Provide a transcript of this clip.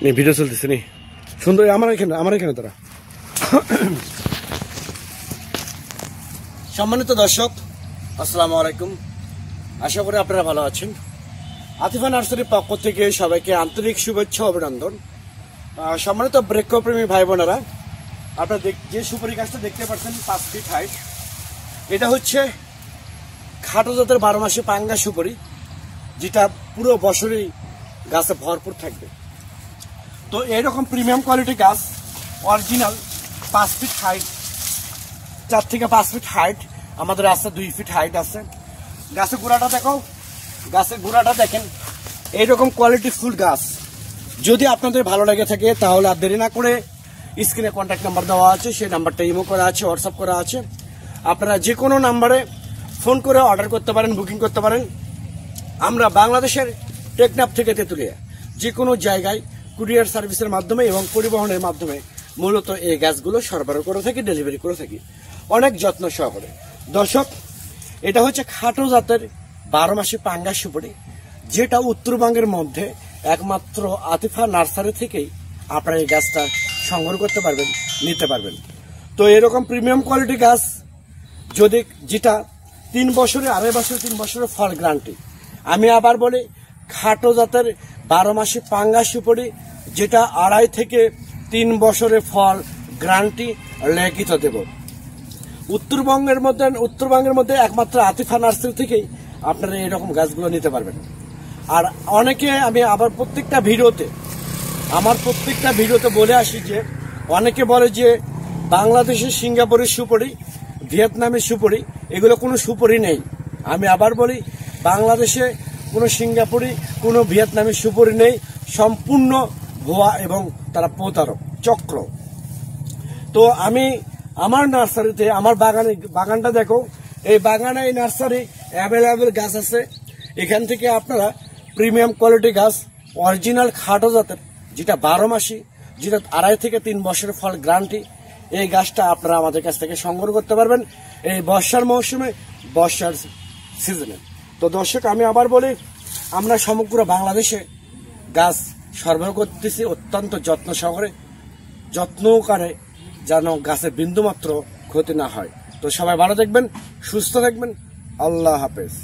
Video চলতেছে নি সুন্দর আমার এখানে তারা। সম্মানিত দর্শক, আসসালামু আলাইকুম। আশা করি আপনারা ভালো আছেন। আতিফা নার্সারির পক্ষ থেকে সবাইকে আন্তরিক শুভেচ্ছা অভিনন্দন। সম্মানিত বৃক্ষপ্রেমী ভাই বোনেরা, আপনারা যে সুপারি গাছটা দেখতে পাচ্ছেন 5 ফিট হাইট, এটা হচ্ছে খাটো জাতের 12 মাসে পাঙ্গা সুপারি, যেটা পুরো বছরই গাছে ভরপুর থাকবে। তো এইরকম প্রিমিয়াম কোয়ালিটি গাছ অরিজিনাল 5 ফিট হাইট, 4 থেকে 5 ফিট হাইট আমাদের আছে, 2 ফিট হাইট আছে। গাছের গোড়াটা দেখো, গাছের গোড়াটা দেখেন, এইরকম কোয়ালিটি ফুল গাছ। যদি আপনাদের ভালো লেগে থাকে তাহলে আর দেরি না করে স্ক্রিনে কন্ট্যাক্ট নাম্বার দেওয়া আছে, সেই নাম্বারটা ইমো করা আছে, হোয়াটসঅ্যাপ করা আছে। আপনারা যে কোনো নাম্বারে ফোন করে অর্ডার করতে পারেন, বুকিং করতে পারেন। আমরা বাংলাদেশের টেকনাফ থেকে তেঁতুলিয়া যে কোনো জায়গায় কুরিয়ার সার্ভিসের মাধ্যমে এবং পরিবহনের মাধ্যমে মূলত এই গাছগুলো সরবরাহ করে থাকি, ডেলিভারি করে থাকি অনেক যত্ন সহকারে। দর্শক, এটা হচ্ছে খাটো জাতের 12 মাসে পাঙ্গা সুপারি, যেটা উত্তরবঙ্গের মধ্যে একমাত্র আতিফা নার্সারি থেকেই আপনারা এই গাছটা সংগ্রহ করতে পারবেন, নিতে পারবেন। তো এরকম প্রিমিয়াম কোয়ালিটি গাছ যদি যেটা 3 বছরে, 2.5 বছর, 3 বছরের ফল গ্যারান্টি। আমি আবার বলি, খাটো জাতের 12 মাসে পাঙ্গা সুপারি, যেটা 2.5 থেকে 3 বছরের ফল গ্যারান্টি লিখিত দেব। উত্তরবঙ্গের মধ্যে একমাত্র আতিফা নার্সারি থেকেই আপনারা এরকম গাছগুলো নিতে পারবেন। আর অনেকে, আমি আবার প্রত্যেকটা ভিডিওতে বলে আসি যে অনেকে বলে যে বাংলাদেশের সিঙ্গাপুরের সুপারি, ভিয়েতনামের সুপারি, এগুলো কোনো সুপারি নেই। আমি আবার বলি, বাংলাদেশে কোনো সিঙ্গাপুরি, কোনো ভিয়েতনামের সুপারি নেই, সম্পূর্ণ ভুয়া এবং তারা প্রতারক চক্র। তো আমি আমার নার্সারিতে, আমার বাগানটা দেখো, এই বাগানে এই নার্সারি অ্যাভেলেবেল গাছ আছে। এখান থেকে আপনারা প্রিমিয়াম কোয়ালিটি গাছ অরিজিনাল খাটো জাতের, যেটা 12 মাসি, যেটা 2.5 থেকে 3 বছরের ফল গ্যারান্টি, এই গাছটা আপনারা আমাদের কাছ থেকে সংগ্রহ করতে পারবেন এই বর্ষার মৌসুমে, বর্ষার সিজনে। তো দর্শক, আমি আবার বলি, আমরা সমগ্র বাংলাদেশে গাছ সরবরাহ করতেছি অত্যন্ত যত্ন সহকারে, যত্নকারে, যেন গাছের বিন্দুমাত্র ক্ষতি না হয়। তো সবাই ভালো থাকবেন, সুস্থ থাকবেন। আল্লাহ হাফেজ।